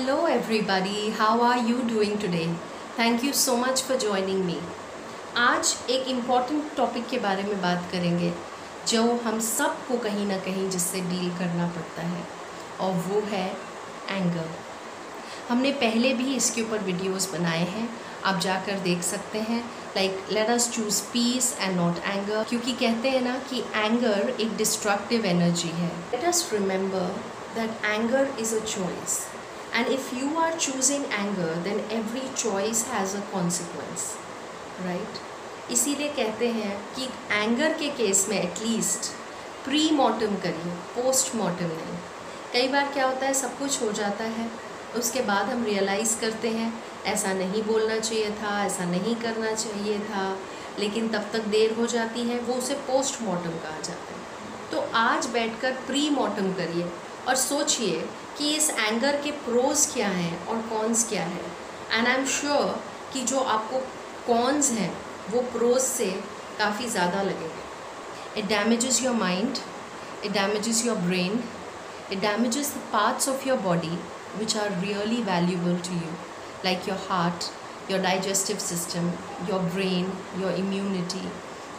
Hello everybody, how are you doing today? Thank you so much for joining me. आज एक important topic के बारे में बात करेंगे जो हम सबको कहीं ना कहीं जिससे डील करना पड़ता है और वो है एंगर। हमने पहले भी इसके ऊपर वीडियोस बनाए हैं, आप जाकर देख सकते हैं। Like let us choose peace and not anger, क्योंकि कहते हैं ना कि एंगर एक डिस्ट्रक्टिव एनर्जी है। Let us remember that anger is a choice and if you are choosing anger then every choice has a consequence, right? इसीलिए कहते हैं कि एंगर के केस में एटलीस्ट प्री मॉर्टम करिए, पोस्ट मॉर्टम नहीं। कई बार क्या होता है, सब कुछ हो जाता है, उसके बाद हम रियलाइज़ करते हैं ऐसा नहीं बोलना चाहिए था, ऐसा नहीं करना चाहिए था, लेकिन तब तक देर हो जाती है, वो उसे पोस्ट मॉर्टम कहा जाता है। तो आज बैठकर प्री मॉर्टम करिए और सोचिए कि इस एंगर के प्रोज क्या हैं और कॉन्स क्या है। एंड आई एम श्योर कि जो आपको कॉन्स हैं वो प्रोज से काफ़ी ज़्यादा लगेंगे। It damages your mind, it damages your brain, it damages the parts of your body which are really valuable to you, like your heart, your digestive system, your brain, your immunity.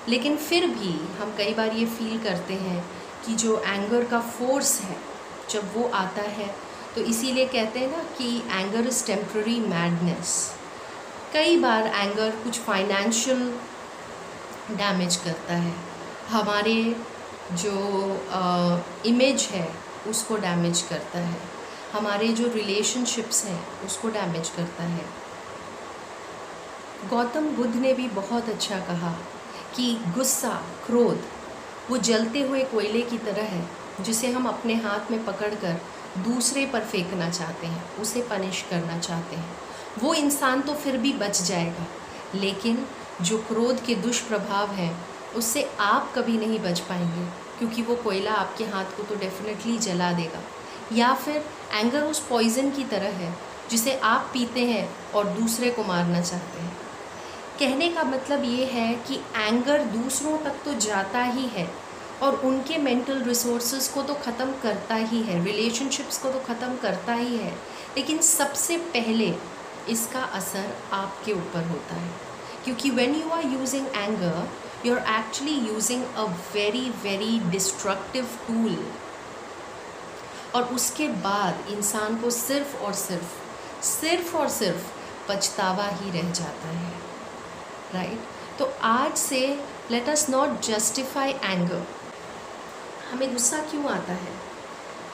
लेकिन फिर भी हम कई बार ये feel करते हैं कि जो एंगर का फोर्स है जब वो आता है, तो इसीलिए कहते हैं ना कि एंगर इज़ टेम्प्ररी मैडनेस। कई बार एंगर कुछ फाइनेंशियल डैमेज करता है, हमारे जो इमेज है उसको डैमेज करता है, हमारे जो रिलेशनशिप्स हैं उसको डैमेज करता है। गौतम बुद्ध ने भी बहुत अच्छा कहा कि गुस्सा, क्रोध वो जलते हुए कोयले की तरह है जिसे हम अपने हाथ में पकड़कर दूसरे पर फेंकना चाहते हैं, उसे पनिश करना चाहते हैं। वो इंसान तो फिर भी बच जाएगा, लेकिन जो क्रोध के दुष्प्रभाव हैं उससे आप कभी नहीं बच पाएंगे, क्योंकि वो कोयला आपके हाथ को तो डेफिनेटली जला देगा। या फिर एंगर उस पॉइज़न की तरह है जिसे आप पीते हैं और दूसरे को मारना चाहते हैं। कहने का मतलब ये है कि एंगर दूसरों तक तो जाता ही है और उनके मेंटल रिसोर्सेज को तो ख़त्म करता ही है, रिलेशनशिप्स को तो ख़त्म करता ही है, लेकिन सबसे पहले इसका असर आपके ऊपर होता है। क्योंकि when you are using anger you are actually using a very very destructive tool, और उसके बाद इंसान को सिर्फ और सिर्फ पछतावा ही रह जाता है, राइट? तो आज से let us not justify anger. हमें गुस्सा क्यों आता है?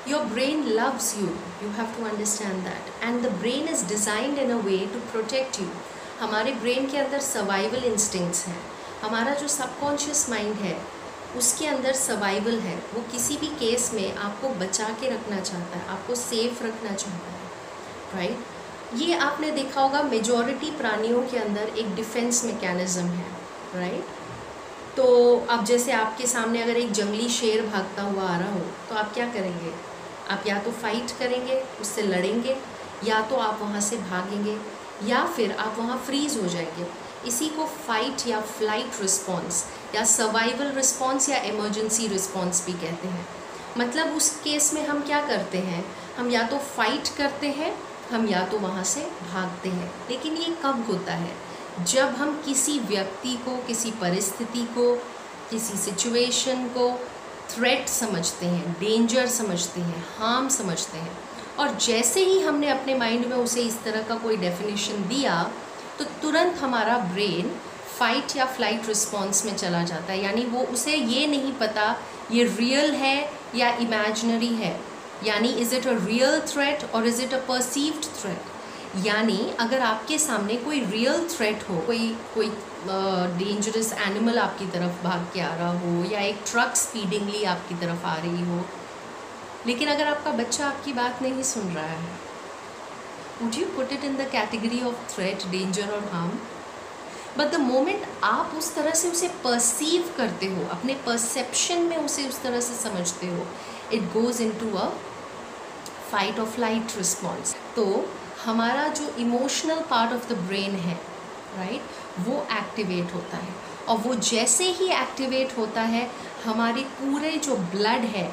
Your brain loves you, you have to understand that, and the brain is designed in a way to protect you. हमारे ब्रेन के अंदर सर्वाइवल इंस्टिंक्ट्स हैं, हमारा जो सबकॉन्शियस माइंड है उसके अंदर सर्वाइवल है। वो किसी भी केस में आपको बचा के रखना चाहता है, आपको सेफ रखना चाहता है, राइट? ये आपने देखा होगा मेजॉरिटी प्राणियों के अंदर एक डिफेंस मैकेनिज्म है, राइट? तो अब जैसे आपके सामने अगर एक जंगली शेर भागता हुआ आ रहा हो तो आप क्या करेंगे? आप या तो फाइट करेंगे, उससे लड़ेंगे, या तो आप वहाँ से भागेंगे, या फिर आप वहाँ फ्रीज़ हो जाएंगे। इसी को फाइट या फ्लाइट रिस्पॉन्स या सर्वाइवल रिस्पॉन्स या इमरजेंसी रिस्पॉन्स भी कहते हैं। मतलब उस केस में हम क्या करते हैं, हम या तो फाइट करते हैं, हम या तो वहाँ से भागते हैं। लेकिन ये कब होता है? जब हम किसी व्यक्ति को, किसी परिस्थिति को, किसी सिचुएशन को थ्रेट समझते हैं, डेंजर समझते हैं, हार्म समझते हैं, और जैसे ही हमने अपने माइंड में उसे इस तरह का कोई डेफिनेशन दिया तो तुरंत हमारा ब्रेन फाइट या फ्लाइट रिस्पॉन्स में चला जाता है। यानी वो उसे ये नहीं पता ये रियल है या इमेजिनरी है, यानी is it a real threat और is it a perceived threat. यानी अगर आपके सामने कोई रियल थ्रेट हो, कोई डेंजरस एनिमल आपकी तरफ भाग के आ रहा हो, या एक ट्रक स्पीडिंगली आपकी तरफ आ रही हो, लेकिन अगर आपका बच्चा आपकी बात नहीं सुन रहा है, would you put it in the category of threat, danger और हार्म? बट द मोमेंट आप उस तरह से उसे परसीव करते हो, अपने परसेप्शन में उसे उस तरह से समझते हो, it goes into a fight और फ्लाइट रिस्पॉन्स। तो हमारा जो emotional part of the brain है, राइट, वो एक्टिवेट होता है, और वो जैसे ही एक्टिवेट होता है हमारे पूरे जो ब्लड है,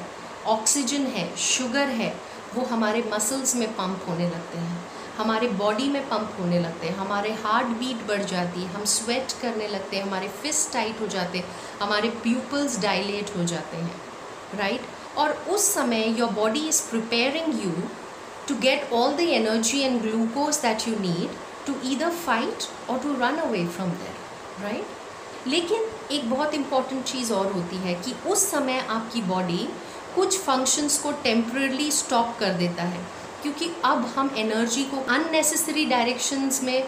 ऑक्सीजन है, शुगर है, वो हमारे मसल्स में पंप होने लगते हैं, हमारे बॉडी में पंप होने लगते हैं, हमारे हार्ट बीट बढ़ जाती है, हम स्वेट करने लगते हैं, हमारे फिस्ट टाइट हो जाते हैं, हमारे प्यूपल्स डायलेट हो जाते हैं, राइट। और उस समय your body is preparing you to get all the energy and glucose that you need to either fight or to run away from there, right? लेकिन एक बहुत इम्पॉर्टेंट चीज़ और होती है कि उस समय आपकी बॉडी कुछ फंक्शंस को टेम्परली स्टॉप कर देता है, क्योंकि अब हम एनर्जी को अननेसेसरी डायरेक्शंस में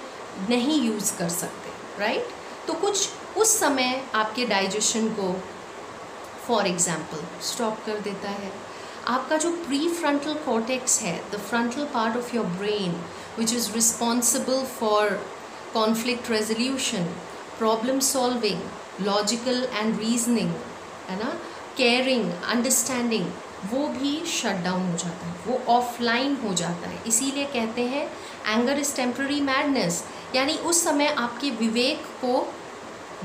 नहीं यूज़ कर सकते, राइट? तो कुछ उस समय आपके डाइजेशन को फॉर एग्जाम्पल स्टॉप कर देता है। आपका जो प्री फ्रंटल कॉर्टेक्स है, the frontal part of your brain which is responsible for conflict resolution, problem solving, logical and reasoning, है ना, केयरिंग, अंडरस्टैंडिंग, वो भी शट डाउन हो जाता है, वो ऑफलाइन हो जाता है। इसीलिए कहते हैं एंगर इज़ टेम्पररी मैडनेस, यानी उस समय आपके विवेक को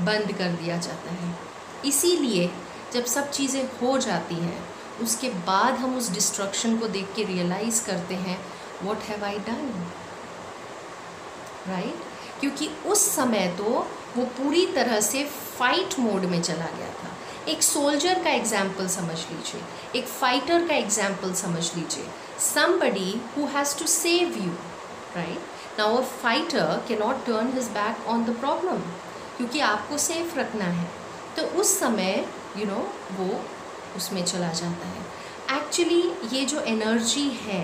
बंद कर दिया जाता है। इसीलिए जब सब चीज़ें हो जाती हैं उसके बाद हम उस डिस्ट्रक्शन को देख के रियलाइज़ करते हैं what have I done, right? क्योंकि उस समय तो वो पूरी तरह से फाइट मोड में चला गया था। एक सोल्जर का एग्जाम्पल समझ लीजिए, एक फाइटर का एग्जाम्पल समझ लीजिए, somebody who has to save you, right? Now a fighter cannot turn his back on the problem क्योंकि आपको सेफ रखना है, तो उस समय वो उसमें चला जाता है। एक्चुअली ये जो एनर्जी है,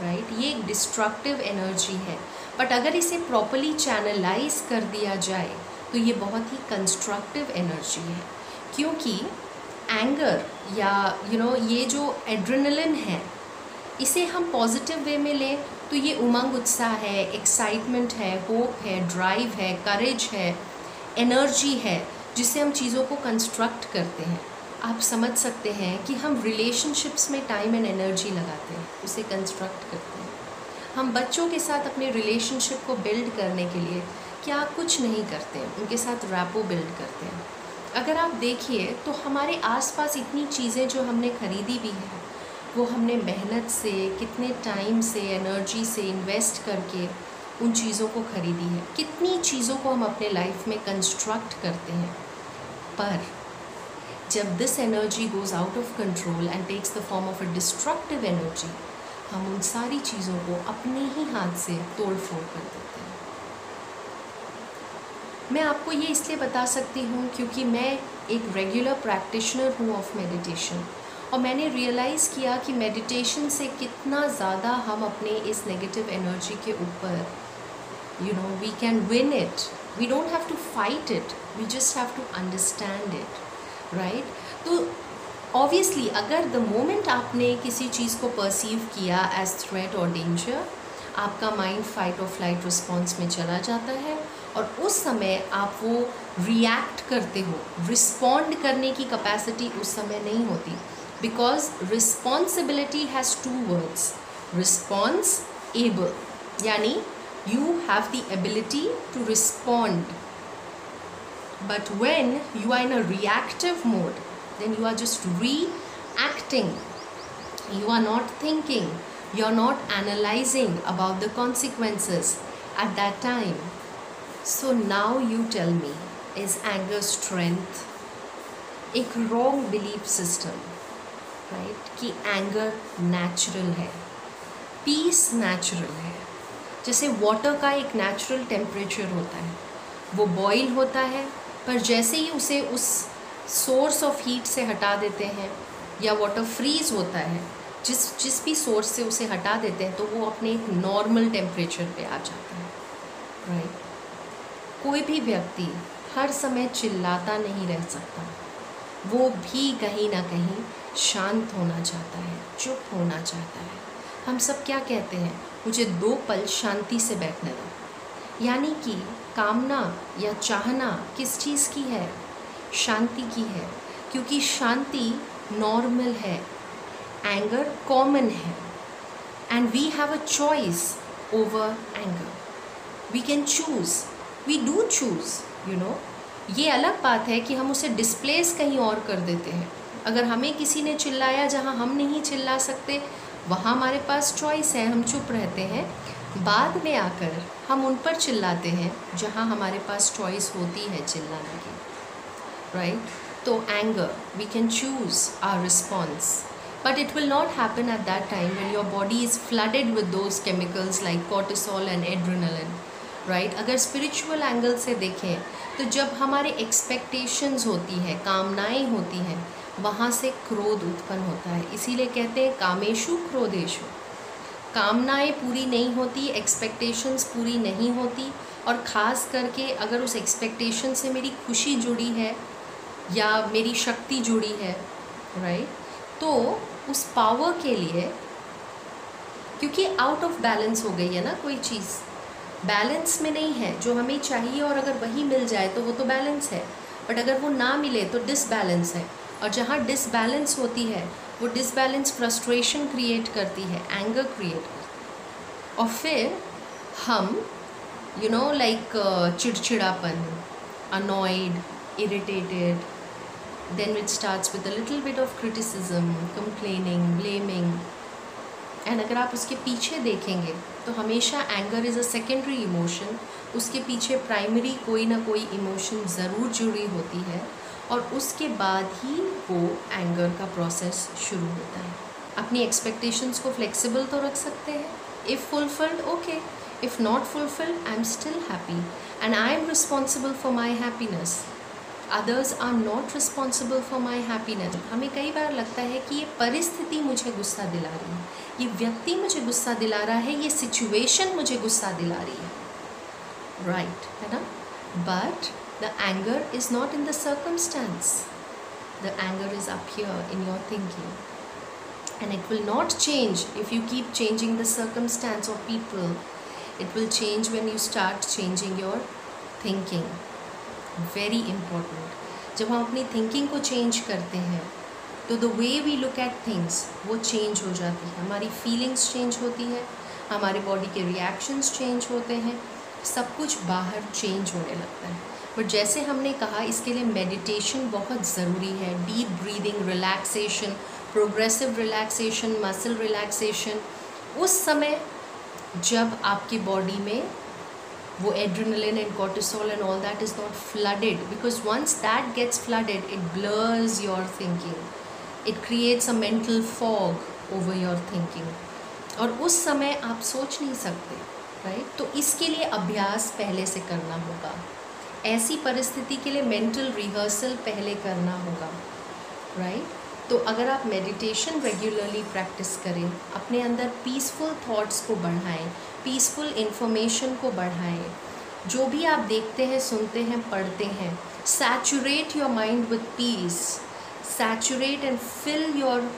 राइट, ये एक डिस्ट्रक्टिव एनर्जी है, बट अगर इसे प्रॉपरली चैनलाइज कर दिया जाए तो ये बहुत ही कंस्ट्रक्टिव एनर्जी है। क्योंकि एंगर या ये जो एड्रेनलिन है, इसे हम पॉजिटिव वे में लें तो ये उमंग, उत्साह है, एक्साइटमेंट है, होप है, ड्राइव है, करेज है, एनर्जी है, जिससे हम चीज़ों को कंस्ट्रक्ट करते हैं। आप समझ सकते हैं कि हम रिलेशनशिप्स में टाइम एंड एनर्जी लगाते हैं, उसे कंस्ट्रक्ट करते हैं। हम बच्चों के साथ अपने रिलेशनशिप को बिल्ड करने के लिए क्या कुछ नहीं करते हैं, उनके साथ रैपो बिल्ड करते हैं। अगर आप देखिए तो हमारे आसपास इतनी चीज़ें जो हमने ख़रीदी भी हैं, वो हमने मेहनत से, कितने टाइम से, एनर्जी से इन्वेस्ट करके उन चीज़ों को ख़रीदी है। कितनी चीज़ों को हम अपने लाइफ में कंस्ट्रक्ट करते हैं, पर जब this energy goes out of control and takes the form of a destructive energy, हम उन सारी चीज़ों को अपने ही हाथ से तोड़ फोड़ कर देते हैं। मैं आपको ये इसलिए बता सकती हूँ क्योंकि मैं एक रेगुलर प्रैक्टिशनर हूँ ऑफ मेडिटेशन, और मैंने रियलाइज़ किया कि मेडिटेशन से कितना ज़्यादा हम अपने इस नेगेटिव एनर्जी के ऊपर we can win it. We don't have to fight it, we just have to understand it, right? तो ऑब्वियसली अगर द मोमेंट आपने किसी चीज़ को परसीव किया एज थ्रेट और डेंजर, आपका माइंड फाइट और फ्लाइट रिस्पॉन्स में चला जाता है, और उस समय आप वो रिएक्ट करते हो। रिस्पॉन्ड करने की कैपेसिटी उस समय नहीं होती, because responsibility has two words, response able, यानी you have the ability to respond, but when you are in a reactive mode, then you are just reacting. You are not thinking, you are not analyzing about the consequences at that time. So now you tell me, is anger strength? एक wrong belief system, right, कि anger natural है, peace natural है। जैसे water का एक natural temperature होता है, वो बॉईल होता है, पर जैसे ही उसे उस सोर्स ऑफ हीट से हटा देते हैं, या वाटर फ्रीज होता है, जिस भी सोर्स से उसे हटा देते हैं, तो वो अपने एक नॉर्मल टेम्परेचर पे आ जाता है, राइट? कोई भी व्यक्ति हर समय चिल्लाता नहीं रह सकता, वो भी कहीं ना कहीं शांत होना चाहता है, चुप होना चाहता है। हम सब क्या कहते हैं, मुझे 2 पल शांति से बैठने दो, यानी कि कामना या चाहना किस चीज़ की है? शांति की है, क्योंकि शांति नॉर्मल है, एंगर कॉमन है, and we have a choice over anger. We can choose, we do choose, ये अलग बात है कि हम उसे डिस्प्लेस कहीं और कर देते हैं। अगर हमें किसी ने चिल्लाया जहाँ हम नहीं चिल्ला सकते, वहाँ हमारे पास चॉइस है, हम चुप रहते हैं। बाद में आकर हम उन पर चिल्लाते हैं जहाँ हमारे पास चॉइस होती है चिल्लाने की, राइट? तो anger, we can choose our response, but it will not happen at that time when your body is flooded with those chemicals like cortisol and adrenaline, right? अगर spiritual angle से देखें तो जब हमारे expectations होती है, कामनाएं होती हैं, वहाँ से क्रोध उत्पन्न होता है। इसीलिए कहते हैं कामेशु क्रोधेशु। कामनाएं पूरी नहीं होती, एक्सपेक्टेशंस पूरी नहीं होती, और ख़ास करके अगर उस एक्सपेक्टेशन से मेरी खुशी जुड़ी है या मेरी शक्ति जुड़ी है, राइट? तो उस पावर के लिए, क्योंकि आउट ऑफ बैलेंस हो गई है ना कोई चीज़, बैलेंस में नहीं है जो हमें चाहिए, और अगर वही मिल जाए तो वो तो बैलेंस है, बट अगर वो ना मिले तो डिसबैलेंस है। और जहाँ डिसबैलेंस होती है वो डिसबैलेंस फ्रस्ट्रेशन क्रिएट करती है, एंगर क्रिएट करती है, और फिर हम लाइक चिड़चिड़ापन, annoyed, irritated, then it starts with a little bit of criticism, complaining, blaming, and अगर आप उसके पीछे देखेंगे तो हमेशा anger is a secondary emotion, उसके पीछे प्राइमरी कोई ना कोई इमोशन ज़रूर जुड़ी होती है, और उसके बाद ही वो एंगर का प्रोसेस शुरू होता है। अपनी एक्सपेक्टेशंस को फ्लेक्सिबल तो रख सकते हैं, if fulfilled okay, if not fulfilled I am still happy and I am responsible for my happiness, others are not responsible for my happiness. हमें कई बार लगता है कि ये परिस्थिति मुझे गुस्सा दिला रही है, ये व्यक्ति मुझे गुस्सा दिला रहा है, ये सिचुएशन मुझे गुस्सा दिला रही है, राइट, है ना? But the anger is not in the circumstance, the anger is up here in your thinking, and it will not change if you keep changing the circumstance or people. It will change when you start changing your thinking. Very important. जब हम अपनी thinking को change करते हैं तो the way we look at things वो change हो जाती है, हमारी फीलिंग्स चेंज होती है, हमारे बॉडी के रिएक्शंस चेंज होते हैं, सब कुछ बाहर चेंज होने लगता है। बट जैसे हमने कहा, इसके लिए मेडिटेशन बहुत ज़रूरी है, deep breathing, relaxation, progressive relaxation, muscle relaxation. उस समय जब आपकी बॉडी में वो adrenaline and cortisol and all that is not flooded, because once that gets flooded it blurs your thinking, it creates a mental fog over your thinking, और उस समय आप सोच नहीं सकते, राइट? तो इसके लिए अभ्यास पहले से करना होगा, ऐसी परिस्थिति के लिए मेंटल रिहर्सल पहले करना होगा, राइट? तो अगर आप मेडिटेशन रेगुलरली प्रैक्टिस करें, अपने अंदर पीसफुल थॉट्स को बढ़ाएं, पीसफुल इन्फॉर्मेशन को बढ़ाएं, जो भी आप देखते हैं, सुनते हैं, पढ़ते हैं, saturate your mind with peace, saturate and fill your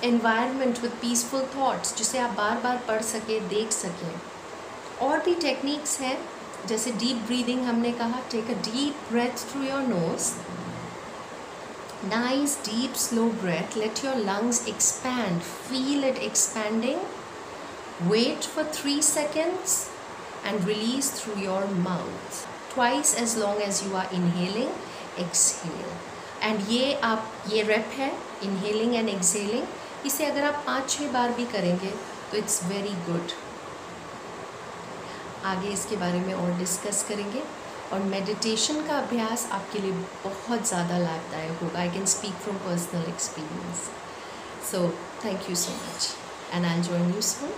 environment with peaceful thoughts, जिसे आप बार बार पढ़ सकें, देख सकें। और भी टेक्निक्स हैं, जैसे डीप ब्रीदिंग हमने कहा, take a deep breath through your nose, nice deep slow breath, let your lungs expand, feel it expanding, wait for 3 seconds and release through your mouth twice as long as you are inhaling, exhale, and ये rep है inhaling and exhaling, इसे अगर आप 5-6 बार भी करेंगे तो it's very good। आगे इसके बारे में और डिस्कस करेंगे, और मेडिटेशन का अभ्यास आपके लिए बहुत ज़्यादा लाभदायक होगा। I can speak from personal experience. So thank you so much and I will join you soon.